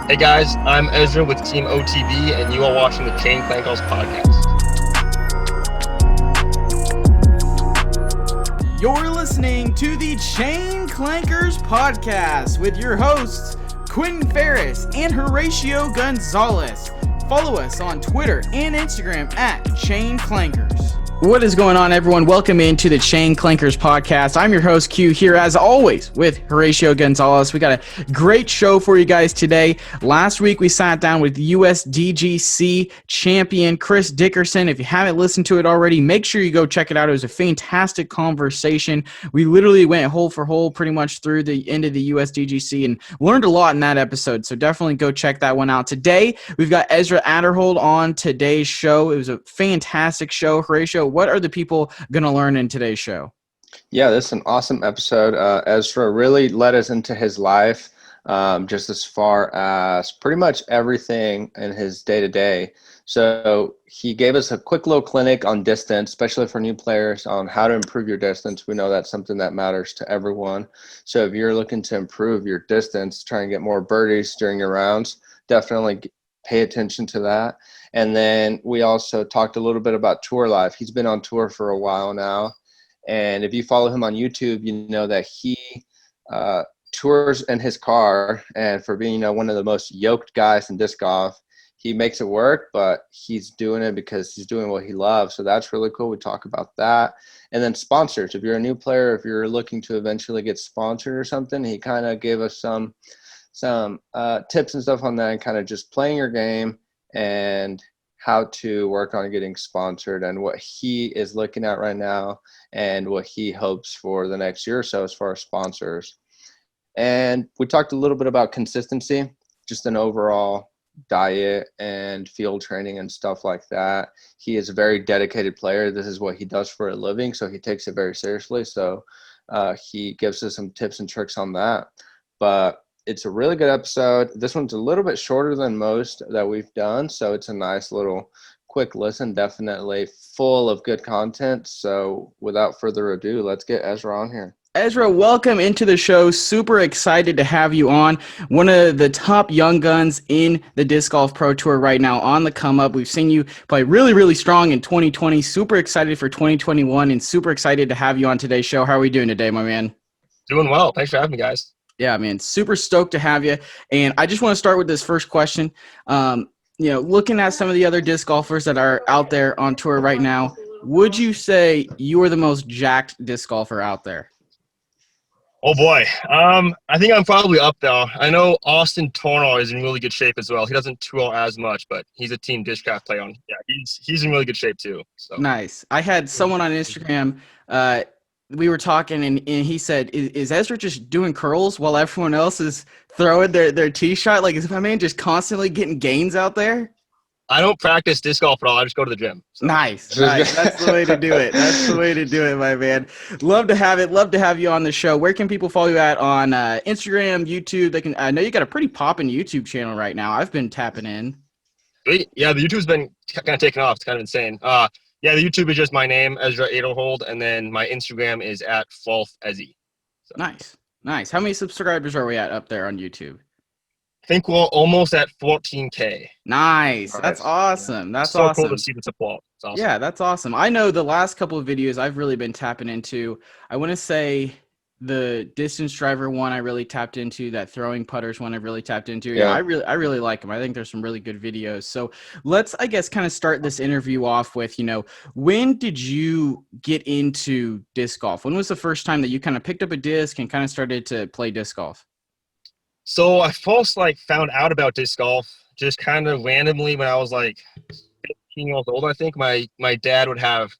Hey guys, I'm Ezra with Team OTB, and you are watching the Clankers podcast. You're listening to the Clankers podcast with your hosts, Quentin Ferris and Horatio Gonzalez. Follow us on Twitter and Instagram at Clankers. What is going on, everyone? Welcome into the Clankers podcast. I'm your host, Q, here as always with Horatio Gonzalez. We got a great show for you guys today. Last week, we sat down with USDGC champion Chris Dickerson. If you haven't listened to it already, make sure you go check it out. It was a fantastic conversation. We literally went hole for hole pretty much through the end of the USDGC and learned a lot in that episode. So definitely go check that one out. Today, we've got Ezra Aderhold on today's show. It was a fantastic show. Horatio, what are the people going to learn in today's show? Yeah, this is an awesome episode. Ezra really led us into his life, just as far as pretty much everything in his day-to-day. So he gave us a quick little clinic on distance, especially for new players, on how to improve your distance. We know that's something that matters to everyone. So if you're looking to improve your distance, try and get more birdies during your rounds, definitely pay attention to that. And then we also talked a little bit about tour life. He's been on tour for a while now. And if you follow him on YouTube, you know that he tours in his car. And for being, one of the most yoked guys in disc golf, he makes it work, but he's doing it because he's doing what he loves. So that's really cool. We talk about that. And then sponsors. If you're a new player, if you're looking to eventually get sponsored or something, he kind of gave us some tips and stuff on that, and kind of just playing your game and how to work on getting sponsored and what he is looking at right now and what he hopes for the next year or so as far as sponsors. And we talked a little bit about consistency, just an overall diet and field training and stuff like that. He is a very dedicated player. This is what he does for a living, so he takes it very seriously. So he gives us some tips and tricks on that. But it's a really good episode. This one's a little bit shorter than most that we've done, so it's a nice little quick listen, definitely full of good content. So without further ado, let's get Ezra on here. Ezra, welcome into the show. Super excited to have you on. One of the top young guns in the Disc Golf Pro Tour right now, on the come up. We've seen you play really, really strong in 2020. Super excited for 2021 and super excited to have you on today's show. How are we doing today, my man? Doing well. Thanks for having me, guys. Yeah, man, super stoked to have you. And I just want to start with this first question. Looking at some of the other disc golfers that are out there on tour right now, would you say you are the most jacked disc golfer out there? Oh boy. I think I'm probably up there. I know Austin Tornall is in really good shape as well. He doesn't tour as much, but he's a team Discraft player on. Yeah, he's in really good shape too. So nice. I had someone on Instagram, we were talking and he said, is Ezra just doing curls while everyone else is throwing their tee shot? Like, is my man just constantly getting gains out there? I don't practice disc golf at all. I just go to the gym. So. Nice. That's the way to do it. That's the way to do it, my man. Love to have it. Love to have you on the show. Where can people follow you at on Instagram, YouTube? I know you got a pretty poppin' YouTube channel right now. I've been tapping in. Yeah, the YouTube's been kind of taking off. It's kind of insane. Yeah, the YouTube is just my name, Ezra Aderhold, and then my Instagram is at @FalfEzzy. So. Nice. How many subscribers are we at up there on YouTube? I think we're almost at 14K. Nice. That's awesome. That's so awesome. Cool to see the support. It's awesome. Yeah, that's awesome. I know the last couple of videos I've really been tapping into. I want to say the distance driver one I really tapped into, that throwing putters one I really tapped into. Yeah, I really like them. I think there's some really good videos. So let's, I guess, kind of start this interview off with, when did you get into disc golf? When was the first time that you kind of picked up a disc and kind of started to play disc golf? So I first found out about disc golf just kind of randomly when I was 15 years old. I think my dad would have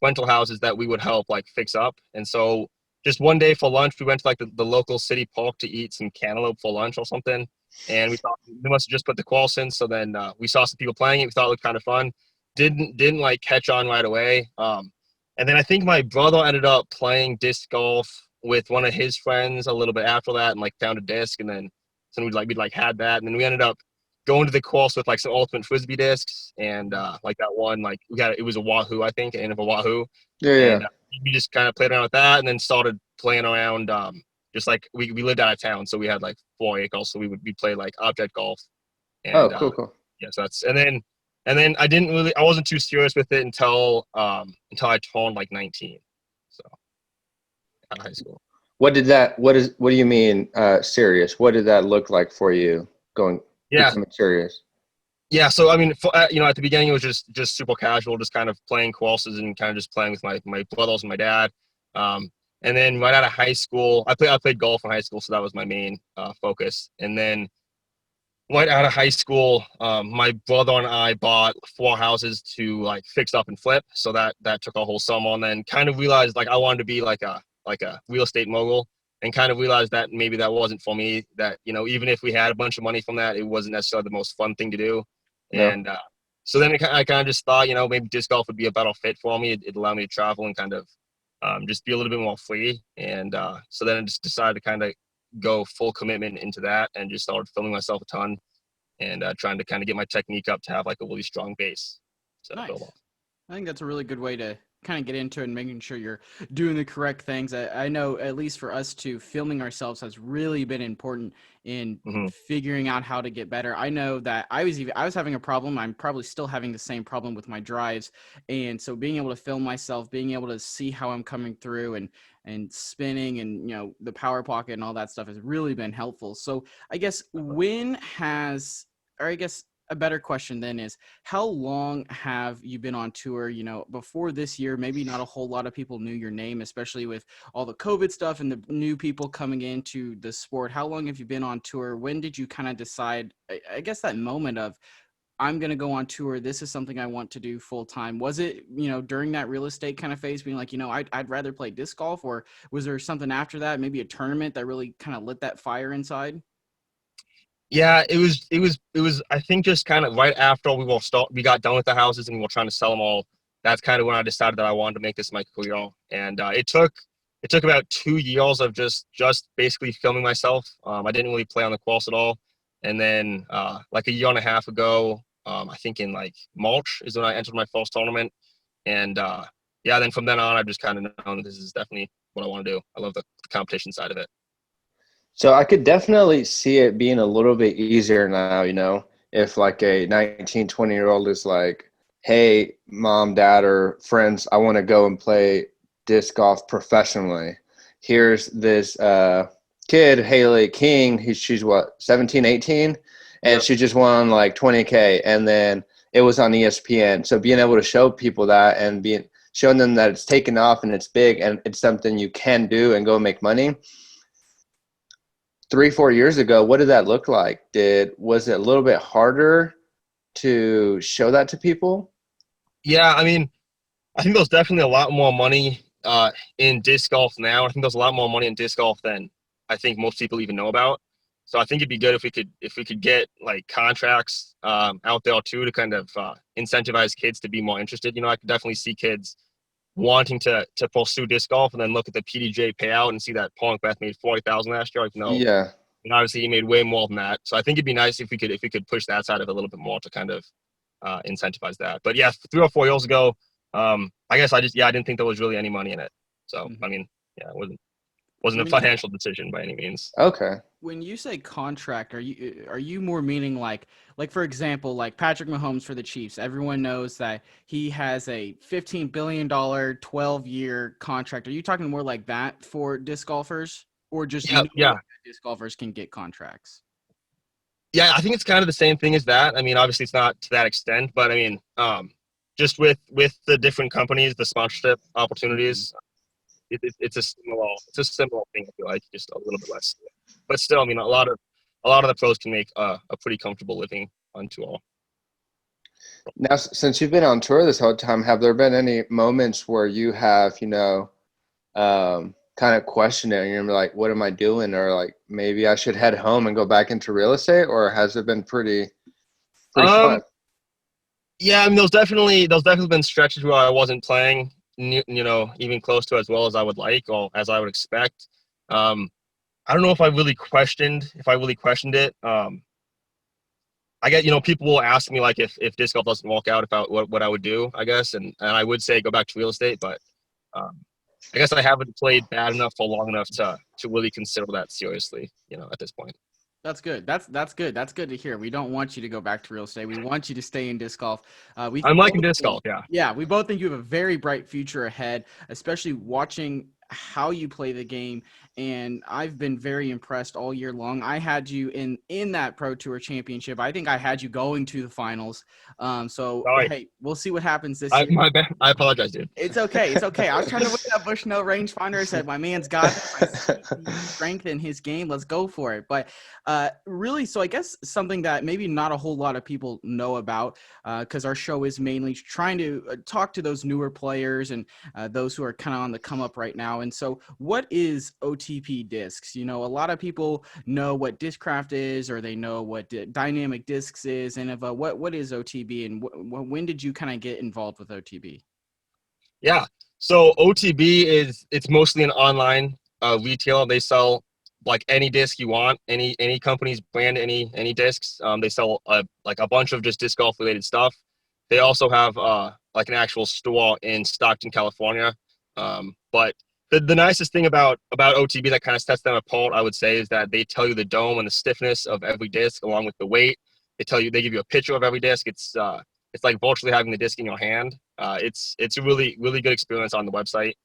rental houses that we would help fix up, and so just one day for lunch, we went to the local city park to eat some cantaloupe for lunch or something. And we thought we must have just put the course in. So then we saw some people playing it. We thought it looked kind of fun. Didn't catch on right away. And then I think my brother ended up playing disc golf with one of his friends a little bit after that, and found a disc. And then we'd had that. And then we ended up going to the course with some ultimate frisbee discs. And that one, it was a Wahoo, I think, and of a Wahoo. Yeah. And, we just kind of played around with that, and then started playing around. We lived out of town, so we had 4 acres, so we play object golf Oh, And cool, cool. yeah, so that's and then I wasn't too serious with it until I turned like 19. So out of high school. What do you mean serious? What did that look like for you going Yeah, becoming serious? yeah. So I mean, at the beginning it was just super casual, just kind of playing courses and kind of just playing with my brothers and my dad. And then right out of high school, I played golf in high school, so that was my main focus. And then right out of high school, my brother and I bought 4 houses to like fix up and flip. So that took a whole summer, and then kind of realized like I wanted to be like a real estate mogul, and kind of realized that maybe that wasn't for me. That even if we had a bunch of money from that, it wasn't necessarily the most fun thing to do. No. And so then I kind of just thought maybe disc golf would be a better fit for me. It'd allow me to travel and kind of just be a little bit more free. And so then I just decided to kind of go full commitment into that and just started filming myself a ton and trying to kind of get my technique up to have like a really strong base to build Nice. off. I think that's a really good way to kind of get into it and making sure you're doing the correct things. I know, at least for us too, filming ourselves has really been important in Mm-hmm. figuring out how to get better. I know that I was having a problem. I'm probably still having the same problem with my drives. And so being able to film myself, being able to see how I'm coming through and spinning and the power pocket and all that stuff has really been helpful. So I guess a better question then is, how long have you been on tour? Before this year, maybe not a whole lot of people knew your name, especially with all the COVID stuff and the new people coming into the sport. How long have you been on tour? When did you kind of decide, I guess, that moment of, I'm going to go on tour, this is something I want to do full time? Was it, during that real estate kind of phase, being like, I'd rather play disc golf? Or was there something after that, maybe a tournament that really kind of lit that fire inside? Yeah, it was I think just kind of right after we got done with the houses and we were trying to sell them all. That's kind of when I decided that I wanted to make this my career. And it took about 2 years of just basically filming myself. I didn't really play on the course at all. And then like a year and a half ago, I think in like March is when I entered my first tournament. And yeah, then from then on, I've just kind of known that this is definitely what I want to do. I love the competition side of it. So I could definitely see it being a little bit easier now, if like a 19, 20-year-old is like, hey, mom, dad, or friends, I want to go and play disc golf professionally. Here's this kid, Haley King, she's what, 17, 18? And Yeah. she just won like 20K. And then it was on ESPN. So being able to show people that and showing them that it's taken off and it's big and it's something you can do and go make money. 3-4 years ago, what did that look like? Was it a little bit harder to show that to people? Yeah, I mean, I think there's definitely a lot more money in disc golf now. I think there's a lot more money in disc golf than I think most people even know about. So I think it'd be good if we could get like contracts out there too to kind of incentivize kids to be more interested. I could definitely see kids wanting to pursue disc golf and then look at the PDJ payout and see that Paul Beth made 40,000 last year. Like, no, Yeah. and obviously he made way more than that. So I think it'd be nice if we could push that side of it a little bit more to kind of incentivize that. But yeah, 3 or 4 years ago, I guess I didn't think there was really any money in it. So I Mhm. mean, yeah, it wasn't a When you financial decision by any means. Okay. when you say contract, are you more meaning like for example, like Patrick Mahomes for the Chiefs? Everyone knows that he has a $15 billion 12-year contract. Are you talking more like that for disc golfers, or just Yeah, knowing yeah, that disc golfers can get contracts? yeah. I think it's kind of the same thing as that. I mean, obviously it's not to that extent, but I mean, just with the different companies, the sponsorship Mhm. opportunities, it's a similar thing. I feel like just a little bit less, but still, I mean, a lot of the pros can make a pretty comfortable living on tour. Now, since you've been on tour this whole time, have there been any moments where you have, kind of questioned it and you're like, what am I doing? Or like, maybe I should head home and go back into real estate? Or has it been pretty Um, fun? yeah, I mean, there's definitely been stretches where I wasn't playing, even close to as well as I would like or as I would expect. Um, I don't know if I really questioned it. I get, people will ask me like if disc golf doesn't work out, what I would do, I guess, and I would say go back to real estate, but um, I guess I haven't played bad enough for long enough to really consider that seriously, at this point. That's good. That's good. That's good to hear. We don't want you to go back to real estate. We want you to stay in disc golf. We I'm liking both disc think, golf. Yeah. yeah, we both think you have a very bright future ahead, especially watching how you play the game. And I've been very impressed all year long. I had you in that Pro Tour Championship. I think I had you going to the finals. So Sorry. hey, we'll see what happens this year. My bad. I apologize, dude. It's okay. It's okay. I was trying to win that Bushnell rangefinder. I said, my man's got this. I see the strength in his game. Let's go for it. But really, so I guess something that maybe not a whole lot of people know about, because our show is mainly trying to talk to those newer players and those who are kind of on the come up right now. And so what is OTP discs? You know, a lot of people know what Discraft is, or they know what dynamic discs is. And what is OTB, and when did you kind of get involved with OTB? Yeah. So OTB it's mostly an online retailer. They sell like any disc you want, any company's brand, any discs. They sell like a bunch of just disc golf related stuff. They also have like an actual store in Stockton, California. But the nicest thing about OTB that kind of sets them apart, I would say, is that they tell you the dome and the stiffness of every disc along with the weight. They give you a picture of every disc. It's like virtually having the disc in your hand. It's a really good experience on the website.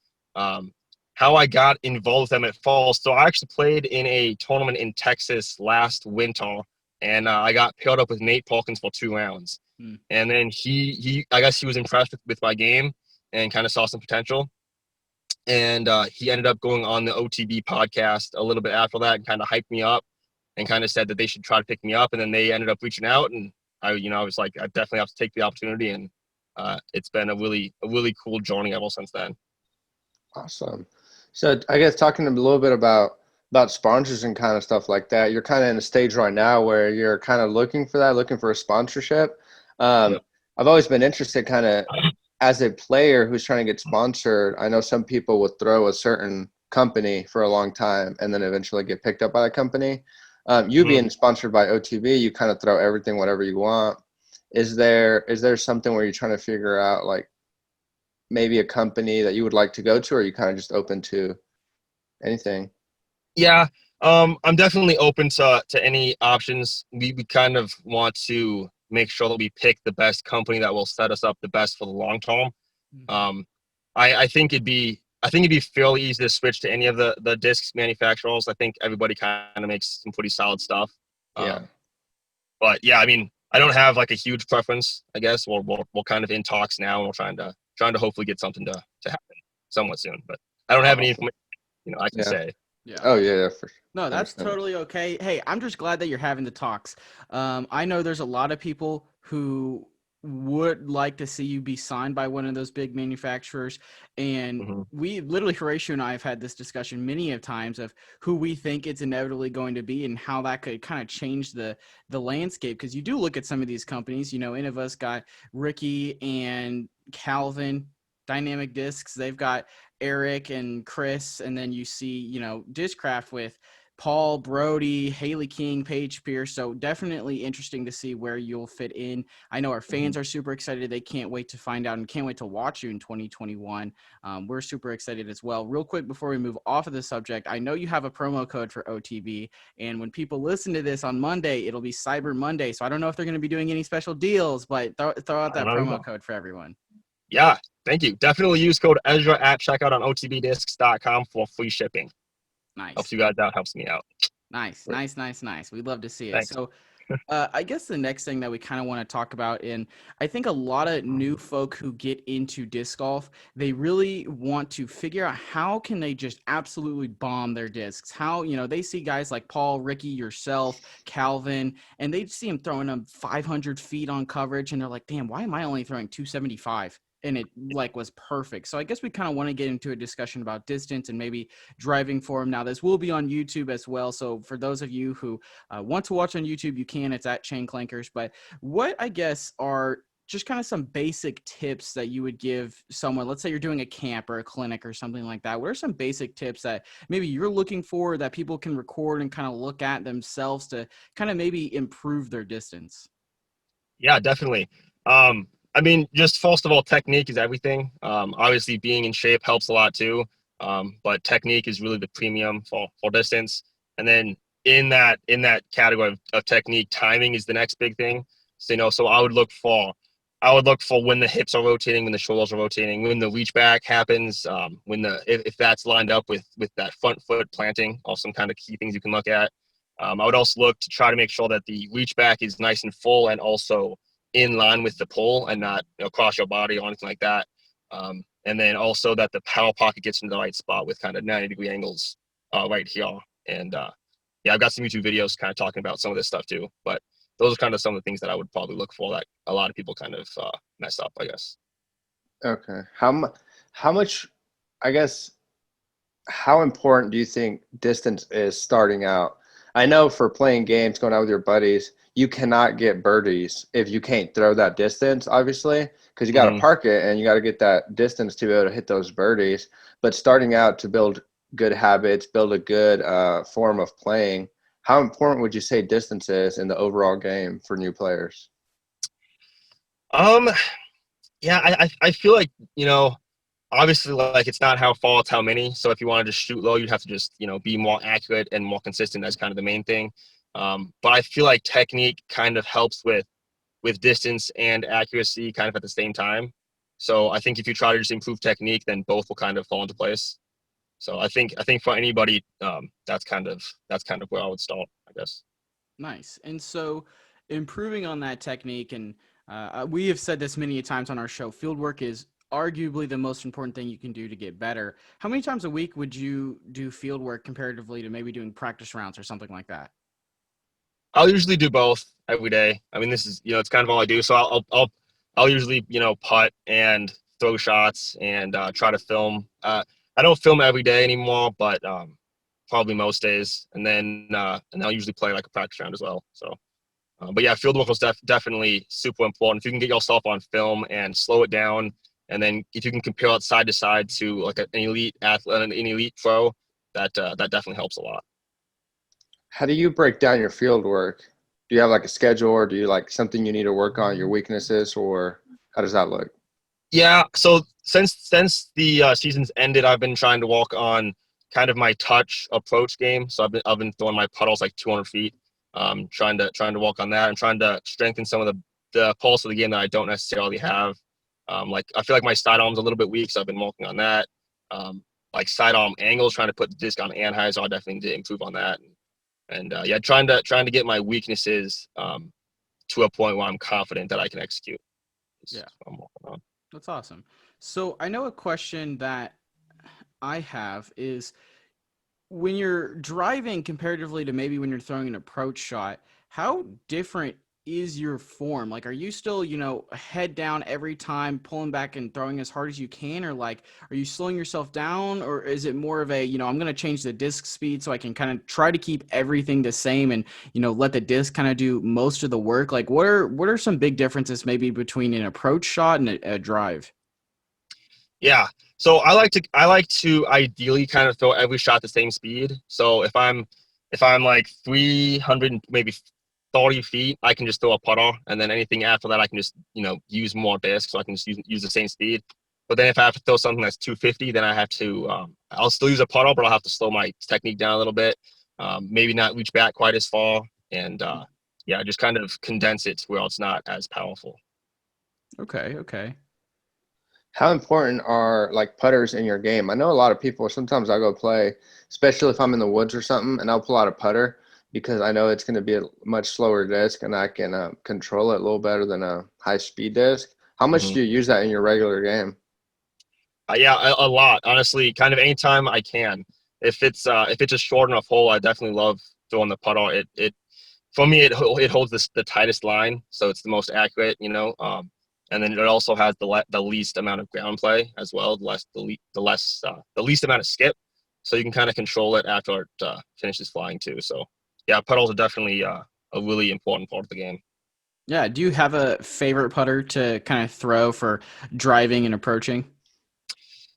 How I got involved with them at fall. So I actually played in a tournament in Texas last winter, and I got paired up with Nate Parkins for 2 rounds. Hmm. And then he I guess he was impressed with my game and kind of saw some potential. And he ended up going on the OTB podcast a little bit after that and kind of hyped me up and kind of said that they should try to pick me up. And then they ended up reaching out, and I was like, I definitely have to take the opportunity. And it's been a really cool journey ever since then. Awesome. So I guess talking a little bit about sponsors and kind of stuff like that, you're kind of in a stage right now where you're kind of looking for a sponsorship. Yep. I've always been interested kind of as a player who's trying to get sponsored. I know some people would throw a certain company for a long time and then eventually get picked up by the company. You being sponsored by OTB, you kind of throw everything, whatever you want. Is there something where you're trying to figure out like maybe a company that you would like to go to, or are you kind of just open to anything? Yeah, I'm definitely open to any options. We kind of want to make sure that we pick the best company that will set us up the best for the long term. Um, I think it'd be fairly easy to switch to any of the discs manufacturers. I think everybody kind of makes some pretty solid stuff. Yeah. But yeah, I mean, I don't have like a huge preference. I guess we're kind of in talks now, and we're trying to hopefully get something to happen somewhat soon. But I don't have any information, I can Yeah. say. Yeah. Oh yeah, for sure. No, that's totally okay. Hey, I'm just glad that you're having the talks. I know there's a lot of people who would like to see you be signed by one of those big manufacturers. And we literally, Horatio and I have had this discussion many of times of who we think it's inevitably going to be and how that could kind of change the landscape. Because you do look at some of these companies, Innovus got Ricky and Calvin, Dynamic Discs. They've got Eric and Chris, and then you see, Discraft with Paul, Brody, Haley King, Paige Pierce. So definitely interesting to see where you'll fit in. I know our fans are super excited. They can't wait to find out and can't wait to watch you in 2021. We're super excited as well. Real quick, before we move off of the subject, I know you have a promo code for OTB, and when people listen to this on Monday, it'll be Cyber Monday. So I don't know if they're going to be doing any special deals, but throw out that promo code for everyone. Yeah, thank you. Definitely use code Ezra at checkout on otbdiscs.com for free shipping. Nice. Helps you guys out, helps me out. Nice. We'd love to see it. Thanks. So I guess the next thing that we kind of want to talk about, and I think a lot of new folk who get into disc golf, they really want to figure out how can they just absolutely bomb their discs. How, they see guys like Paul, Ricky, yourself, Calvin, and they see them throwing them 500 feet on coverage, and they're like, damn, why am I only throwing 275? And it was perfect. So I guess we kind of want to get into a discussion about distance and maybe driving form. Now this will be on YouTube as well. So for those of you who want to watch on YouTube, you can. It's at Chain Clankers. But what I guess are just kind of some basic tips that you would give someone, let's say you're doing a camp or a clinic or something like that. What are some basic tips that maybe you're looking for that people can record and kind of look at themselves to kind of maybe improve their distance? Yeah, definitely. I mean, just first of all, technique is everything. Obviously being in shape helps a lot too. But technique is really the premium for distance. And then in that category of technique, timing is the next big thing. So so I would look for when the hips are rotating, when the shoulders are rotating, when the reach back happens, when if that's lined up with that front foot planting, all some kind of key things you can look at. I would also look to try to make sure that the reach back is nice and full and also in line with the pull and not across your body or anything like that. And then also that the power pocket gets into the right spot with kind of 90-degree angles right here. And yeah, I've got some YouTube videos kind of talking about some of this stuff too. But those are kind of some of the things that I would probably look for that a lot of people kind of mess up, I guess. Okay. How much, I guess, how important do you think distance is starting out? I know for playing games, going out with your buddies, you cannot get birdies if you can't throw that distance, obviously, because you got to Mm-hmm. park it and you got to get that distance to be able to hit those birdies. But starting out to build good habits, build a good form of playing, how important would you say distance is in the overall game for new players? Um, yeah, I feel like, obviously, like it's not how far, it's how many. So if you wanted to shoot low, you'd have to just, be more accurate and more consistent. That's kind of the main thing. But I feel like technique kind of helps with distance and accuracy kind of at the same time. So I think if you try to just improve technique, then both will kind of fall into place. So I think for anybody, that's kind of where I would start, I guess. Nice. And so, improving on that technique, and we have said this many times on our show, field work is arguably the most important thing you can do to get better. How many times a week would you do field work comparatively to maybe doing practice rounds or something like that? I'll usually do both every day. I mean, this is it's kind of all I do. So I'll usually putt and throw shots and try to film. I don't film every day anymore, but probably most days. And I'll usually play like a practice round as well. So, but yeah, field work was definitely super important. If you can get yourself on film and slow it down, and then if you can compare it side to side to like an elite athlete, an elite pro, that definitely helps a lot. How do you break down your field work? Do you have like a schedule, or do you like something you need to work on, your weaknesses, or how does that look? Yeah, so since the season's ended, I've been trying to walk on kind of my touch approach game. So I've been throwing my puddles like 200 feet, trying to walk on that and trying to strengthen some of the pulse of the game that I don't necessarily have. Like I feel like my sidearm's a little bit weak, so I've been working on that. Like sidearm angles, trying to put the disc on Anheuser, so I definitely need to improve on that. And yeah, trying to get my weaknesses to a point where I'm confident that I can execute. Is Yeah. what I'm working on. That's awesome. So I know a question that I have is when you're driving comparatively to maybe when you're throwing an approach shot, how different is your form? Like, are you still, head down every time, pulling back and throwing as hard as you can? Or like, are you slowing yourself down? Or is it more of a, I'm going to change the disc speed so I can kind of try to keep everything the same and, let the disc kind of do most of the work? Like, what are some big differences maybe between an approach shot and a drive? Yeah. So I like to ideally kind of throw every shot the same speed. So if I'm like 300 maybe 30 feet, I can just throw a putter, and then anything after that I can just use more disc, so I can just use the same speed. But then if I have to throw something that's 250, then I'll still use a putter, but I'll have to slow my technique down a little bit. Maybe not reach back quite as far, and yeah, just kind of condense it to where it's not as powerful. Okay. Okay. How important are like putters in your game? I know a lot of people, sometimes I go play, especially if I'm in the woods or something, and I'll pull out a putter because I know it's going to be a much slower disc and I can control it a little better than a high speed disc. How much Mhm. do you use that in your regular game? Yeah, a lot. Honestly, kind of anytime I can. If it's a short enough hole, I definitely love throwing the putt on. It for me it holds the tightest line, so it's the most accurate. And then it also has the least amount of ground play as well, the least amount of skip, so you can kind of control it after it finishes flying too. So yeah, puddles are definitely a really important part of the game. Yeah. Do you have a favorite putter to kind of throw for driving and approaching?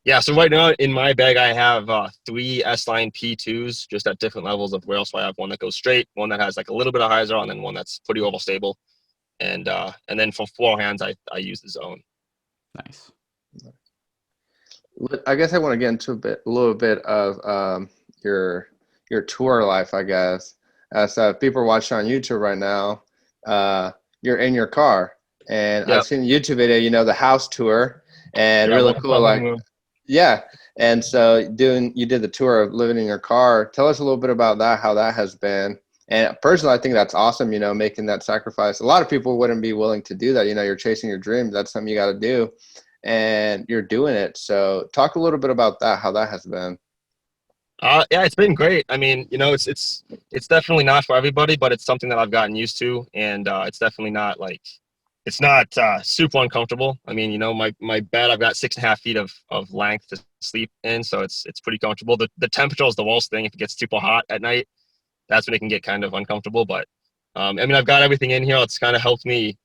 Yeah, so right now in my bag I have three S-Line P2s, just at different levels of rail. So I have one that goes straight, one that has like a little bit of hyzer, and then one that's pretty oval stable. And then for forehands I use the zone. Nice. I guess I want to get into a little bit of your tour life, I guess. So if people are watching on YouTube right now, you're in your car, and I've Yep. seen a YouTube video, the house tour, and Yeah. really Welcome to cool. my living Like, room. yeah. And so you did the tour of living in your car. Tell us a little bit about that, how that has been. And personally, I think that's awesome, making that sacrifice. A lot of people wouldn't be willing to do that. You're chasing your dream. That's something you got to do, and you're doing it. So talk a little bit about that, how that has been. Yeah, it's been great. I mean, it's definitely not for everybody, but it's something that I've gotten used to, and it's definitely not like it's not super uncomfortable. I mean, my bed, I've got 6.5 feet of length to sleep in, so it's pretty comfortable. The temperature is the worst thing. If it gets super hot at night, that's when it can get kind of uncomfortable. But I mean, I've got everything in here. It's kind of helped me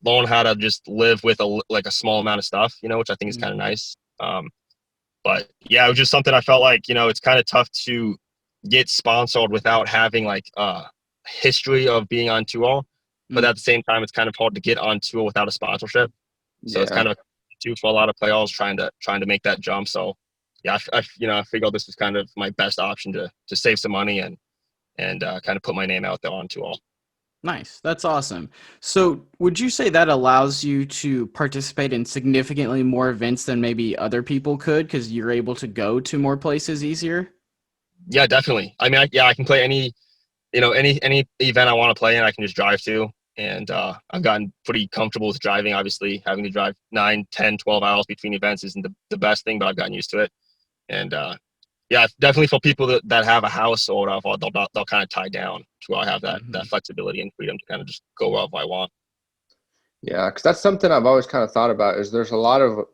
learn how to just live with a small amount of stuff, which I think is kind of Mhm. nice. But yeah, it was just something I felt like, it's kind of tough to get sponsored without having like a history of being on tour. But Mm. at the same time, it's kind of hard to get on tour without a sponsorship. So it's Yeah. kind of too for a lot of players trying to make that jump. So yeah, I figured this was kind of my best option to save some money and kind of put my name out there on tour. Nice. That's awesome. So, would you say that allows you to participate in significantly more events than maybe other people could because you're able to go to more places easier? Yeah, definitely. I mean, I can play any event I want to play in, I can just drive to. And I've gotten pretty comfortable with driving. Obviously, having to drive 9, 10, 12 hours between events isn't the best thing, but I've gotten used to it. And yeah, definitely for people that have a house or whatever, they'll kind of tie down to where I have that Mhm. flexibility and freedom to kind of just go wherever I want. Yeah, because that's something I've always kind of thought about is there's a lot of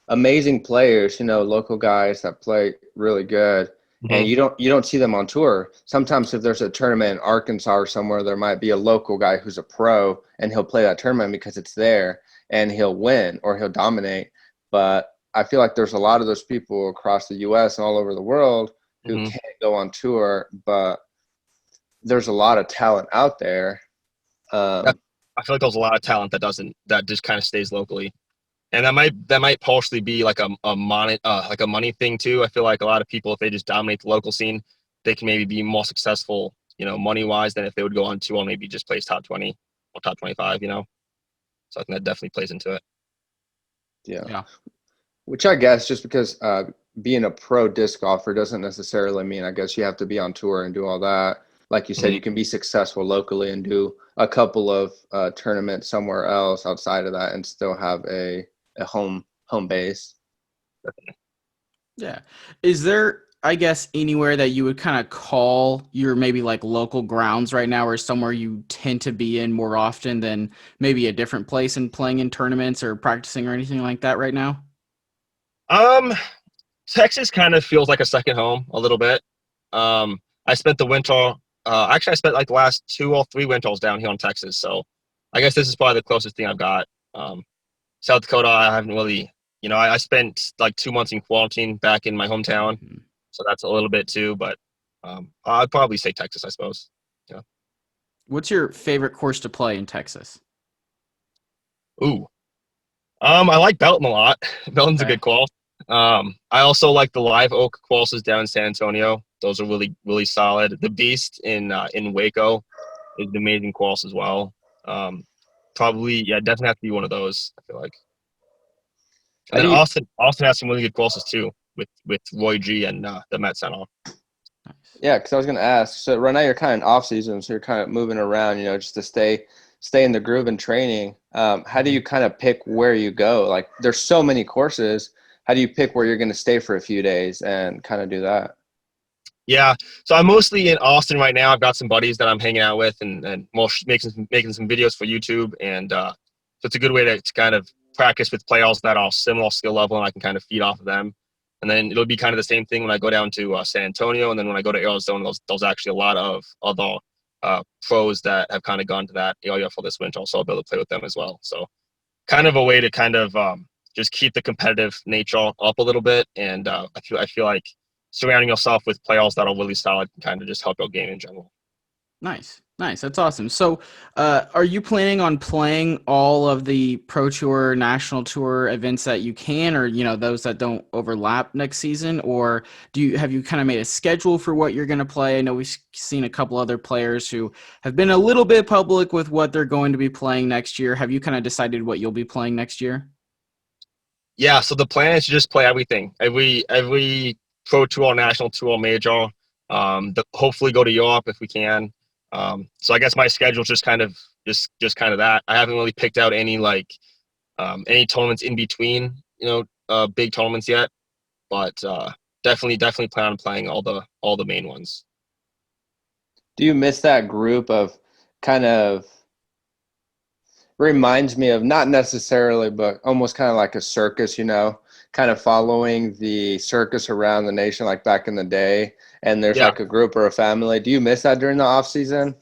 amazing players, local guys that play really good, and Hmm. you don't see them on tour. Sometimes if there's a tournament in Arkansas or somewhere, there might be a local guy who's a pro and he'll play that tournament because it's there and he'll win or he'll dominate. But I feel like there's a lot of those people across the US and all over the world who Hmm. can't go on tour, but there's a lot of talent out there. Um, I feel like there's a lot of talent that just kind of stays locally. And that might partially be like a money thing too. I feel like a lot of people, if they just dominate the local scene, they can maybe be more successful, money wise, than if they would go on tour and maybe just place top 20 or top 25. So I think that definitely plays into it. yeah. Yeah. Which I guess just because being a pro disc golfer doesn't necessarily mean I guess you have to be on tour and do all that. Like you said, Hmm. you can be successful locally and do a couple of tournaments somewhere else outside of that and still have a home base. Yeah. Is there, I guess, anywhere that you would kind of call your maybe like local grounds right now or somewhere you tend to be in more often than maybe a different place and playing in tournaments or practicing or anything like that right now? Um, Texas kind of feels like a second home a little bit. I spent the winter. Actually, I spent like the last 2 or 3 winters down here in Texas. So I guess this is probably the closest thing I've got. Um, South Dakota, I haven't really, I spent like 2 months in quarantine back in my hometown, Mhm. so that's a little bit too. But I'd probably say Texas, I suppose. Yeah. What's your favorite course to play in Texas? Ooh. I like Belton a lot. Belton's a Okay. good course. I also like the Live Oak courses down in San Antonio. Those are really, really solid. The Beast in Waco is an amazing course as well. Um, Probably, yeah, definitely have to be one of those, I feel like. And How then do you Austin has some really good courses too with Roy G and the Met Center. Nice. Yeah, because I was going to ask. So right now you're kind of in off season, so you're kind of moving around, just to stay in the groove and training. How do Mhm. you kind of pick where you go? Like, there's so many courses. How do you pick where you're going to stay for a few days and kind of do that? Yeah, so I'm mostly in Austin right now. I've got some buddies that I'm hanging out with, and making some videos for YouTube, and so it's a good way to kind of practice with players that are similar skill level, and I can kind of feed off of them. And then it'll be kind of the same thing when I go down to San Antonio, and then when I go to Arizona, there's actually a lot of other pros that have kind of gone to that area for this winter, so I'll be able to play with them as well. So kind of a way to kind of just keep the competitive nature up a little bit. And I feel like surrounding yourself with players that are really solid can kind of just help your game in general. Nice. Nice. That's awesome. So, are you planning on playing all of the Pro Tour, National Tour events that you can, or those that don't overlap next season, or have you kind of made a schedule for what you're going to play? I know we've seen a couple other players who have been a little bit public with what they're going to be playing next year. Have you kind of decided what you'll be playing next year? Yeah, so the plan is to just play everything, every pro tour, national tour, major. Hopefully go to Europe if we can. So I guess my schedule is just kind of that. I haven't really picked out any tournaments in between, big tournaments yet, but definitely plan on playing all the main ones. Do you miss that group of kind of reminds me of not necessarily, but almost kind of like a circus, kind of following the circus around the nation like back in the day. And there's Yeah, like a group or a family. Do you miss that during the off season?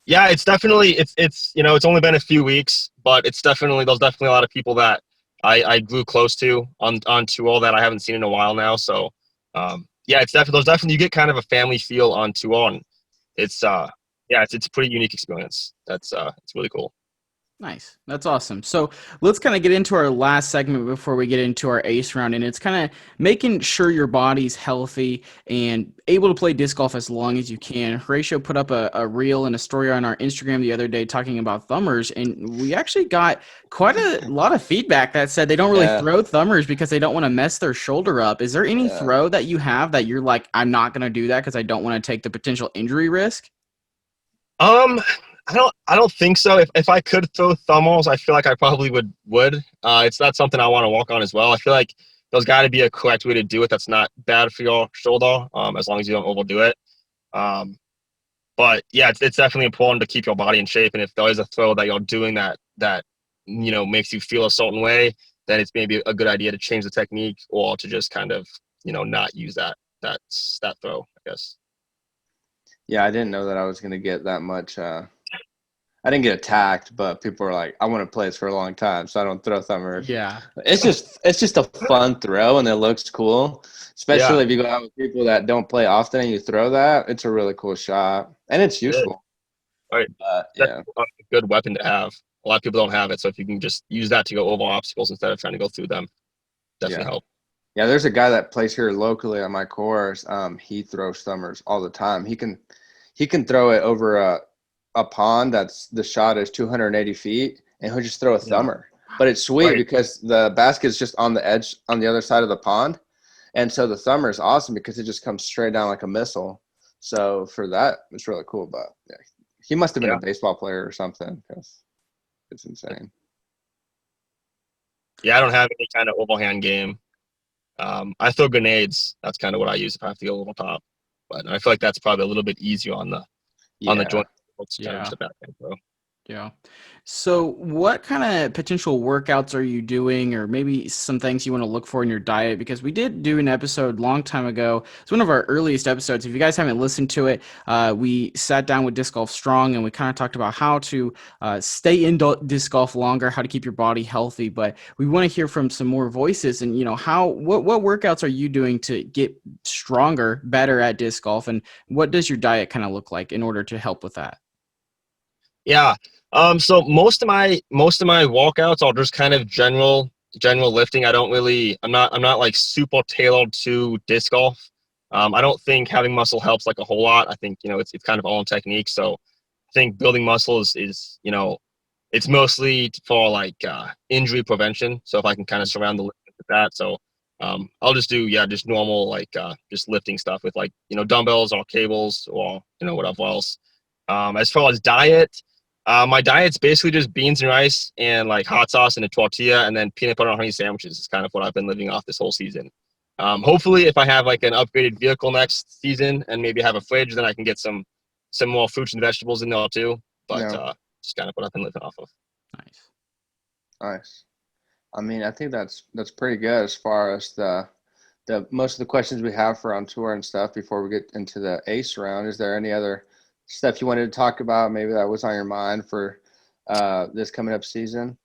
yeah, it's definitely it's only been a few weeks, but there's definitely a lot of people that I grew close to on tour that I haven't seen in a while now. So yeah, there's definitely you get kind of a family feel on tour, and it's yeah, it's a pretty unique experience. It's really cool. Nice. That's awesome. So let's kind of get into our last segment before we get into our ace round. And it's kind of making sure your body's healthy and able to play disc golf as long as you can. Horatio put up a reel and a story on our Instagram the other day talking about thumbers. And we actually got quite a lot of feedback that said they don't really Yeah. throw thumbers because they don't want to mess their shoulder up. Is there any Yeah. throw that you have that you're like, I'm not going to do that because I don't want to take the potential injury risk? Um, I don't think so. If I could throw thumbs, I feel like I probably would. It's not something I want to work on as well. I feel like there's got to be a correct way to do it that's not bad for your shoulder, as long as you don't overdo it. Um, but yeah, it's definitely important to keep your body in shape. And if there is a throw that you're doing that makes you feel a certain way, then it's maybe a good idea to change the technique or to just kind of not use that throw, I guess. Yeah. I didn't know that I was going to get that much. I didn't get attacked, but people were like, I want to play this for a long time, so I don't throw thumbers. Yeah. It's just a fun throw and it looks cool. Yeah, Especially if you go out with people that don't play often and you throw that, it's a really cool shot. And it's it is. useful. All right. But That's yeah. a good weapon to have. A lot of people don't have it, so if you can just use that to go over obstacles instead of trying to go through them, definitely Yeah. help. Yeah, there's a guy that plays here locally on my course. He throws thumbers all the time. He can throw it over a pond that's the shot is 280 feet, and he'll just throw a Yeah. thumber. But it's sweet Right. because the basket's just on the edge on the other side of the pond, and so the thumber is awesome because it just comes straight down like a missile. So for that, it's really cool. But yeah, he must have been a Yeah. baseball player or something because it's insane. Yeah, I don't have any kind of overhand game. I throw grenades. That's kind of what I use if I have to go over top. But I feel like that's probably a little bit easier on the Yeah. joint. It's kind of Yeah. just a backhand throw. Yeah. So, what kind of potential workouts are you doing, or maybe some things you want to look for in your diet? Because we did do an episode long time ago. It's one of our earliest episodes. If you guys haven't listened to it, we sat down with Disc Golf Strong and we kind of talked about how to stay in disc golf longer, how to keep your body healthy. But we want to hear from some more voices, and what workouts are you doing to get stronger, better at disc golf, and what does your diet kind of look like in order to help with that? Yeah. So most of my walkouts are just kind of general lifting. I'm not like super tailored to disc golf. I don't think having muscle helps like a whole lot. I think, it's kind of all in technique. So I think building muscle is it's mostly for like injury prevention. So if I can kind of surround the lift with that. So I'll just do, yeah, just normal like just lifting stuff with like, dumbbells or cables or, whatever else. As far as diet, my diet's basically just beans and rice and like hot sauce and a tortilla and then peanut butter and honey sandwiches is kind of what I've been living off this whole season. Hopefully, if I have like an upgraded vehicle next season and maybe have a fridge, then I can get some more fruits and vegetables in there too. But Yeah. just kind of what I've been living off of. Nice. Nice. I mean, I think that's pretty good as far as the most of the questions we have for on tour and stuff before we get into the ace round. Is there any other stuff you wanted to talk about? Maybe that was on your mind for, this coming up season?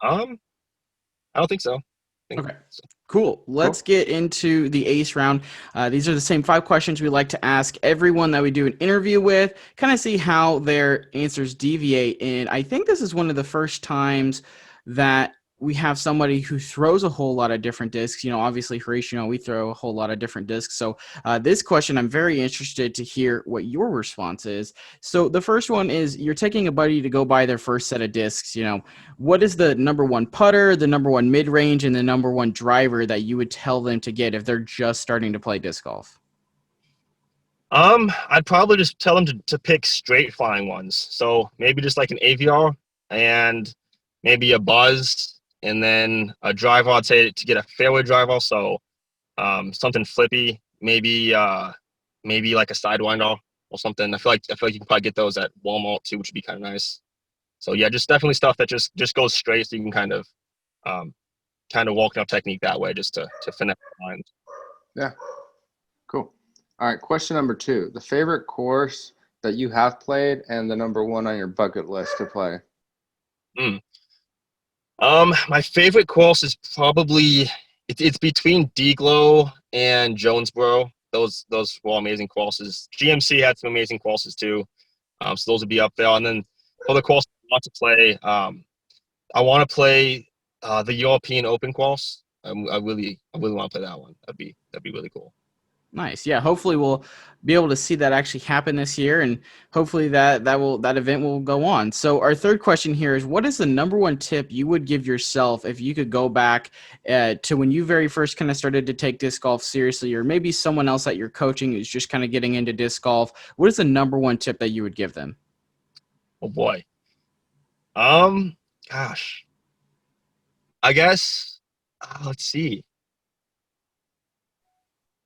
I don't think so. Okay, cool. Let's get into the ace round. These are the same 5 questions we like to ask everyone that we do an interview with, kind of see how their answers deviate. And I think this is one of the first times that we have somebody who throws a whole lot of different discs. You know, obviously, Horatio, we throw a whole lot of different discs. So this question, I'm very interested to hear what your response is. So the first one is, you're taking a buddy to go buy their first set of discs. You know, what is the number one putter, the number one mid-range, and the number one driver that you would tell them to get if they're just starting to play disc golf? I'd probably just tell them to pick straight flying ones. So maybe just like an AVR and maybe a Buzz, and then a driver. I'd say to get a fairway driver. So something flippy, maybe like a Sidewinder or something. I feel like you can probably get those at Walmart too, which would be kind of nice. So yeah, just definitely stuff that just goes straight, so you can kind of walk up technique that way, just to finesse the lines. Yeah, cool. All right, question number 2: the favorite course that you have played and the number one on your bucket list to play. My favorite course is probably it's between Deglow and Jonesboro. Those were all amazing courses. GMC had some amazing courses too. So those would be up there. And then for the course I want to play, I want to play the European Open course. I really want to play that one. That'd be really cool. Nice. Yeah, hopefully we'll be able to see that actually happen this year, and hopefully that event will go on. So our third question here is, what is the number one tip you would give yourself if you could go back to when you very first kind of started to take disc golf seriously, or maybe someone else that you're coaching who's just kind of getting into disc golf? What is the number one tip that you would give them? Oh boy. Gosh. I guess let's see.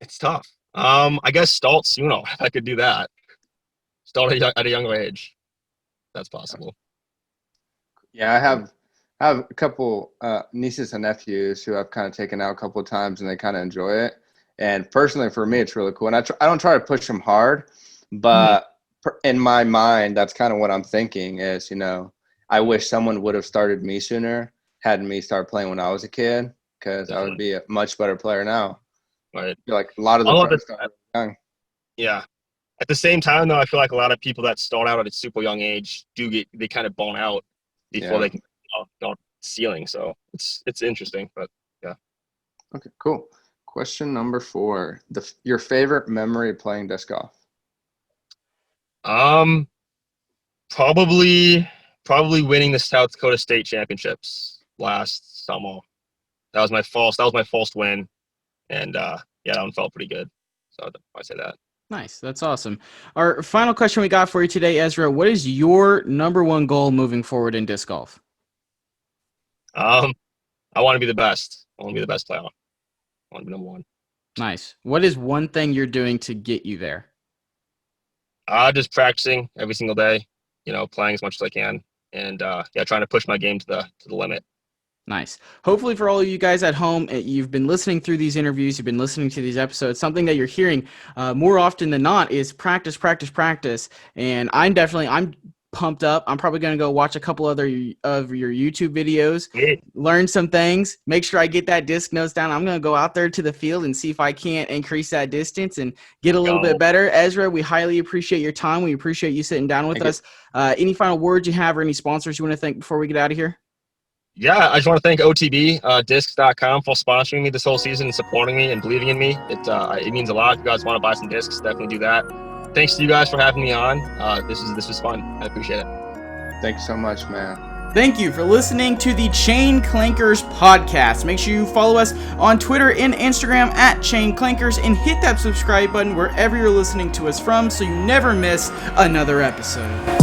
It's tough. I guess start sooner. If I could do that. Start at a younger age. That's possible. Yeah, I have a couple nieces and nephews who I've kind of taken out a couple of times, and they kind of enjoy it. And personally, for me, it's really cool. And I don't try to push them hard, but in my mind, that's kind of what I'm thinking is, you know, I wish someone would have started me sooner, had me start playing when I was a kid, because I would be a much better player now. Right. I feel like a lot of the pros start young. Yeah. At the same time, though, I feel like a lot of people that start out at a super young age they kind of bone out before they can start ceiling. So it's interesting, but yeah. Okay, cool. Question number 4: your favorite memory playing disc golf? Probably winning the South Dakota State Championships last summer. That was my first win. And that one felt pretty good. So I say that. Nice. That's awesome. Our final question we got for you today, Ezra, what is your number one goal moving forward in disc golf? I want to be the best. I want to be the best player. I want to be number one. Nice. What is one thing you're doing to get you there? Just practicing every single day, playing as much as I can, and trying to push my game to the limit. Nice. Hopefully for all of you guys at home, you've been listening through these interviews, you've been listening to these episodes. Something that you're hearing more often than not is practice, practice, practice. And I'm pumped up. I'm probably going to go watch a couple other of your YouTube videos, learn some things, make sure I get that disc nose down. I'm going to go out there to the field and see if I can't increase that distance and get a little bit better. Ezra, we highly appreciate your time. We appreciate you sitting down with us. Any final words you have or any sponsors you want to thank before we get out of here? Yeah, I just want to thank OTB, discs.com for sponsoring me this whole season and supporting me and believing in me. It means a lot. If you guys want to buy some discs, definitely do that. Thanks to you guys for having me on. This was fun. I appreciate it. Thank you so much, man. Thank you for listening to the Chain Clankers podcast. Make sure you follow us on Twitter and Instagram at Chain Clankers and hit that subscribe button wherever you're listening to us from so you never miss another episode.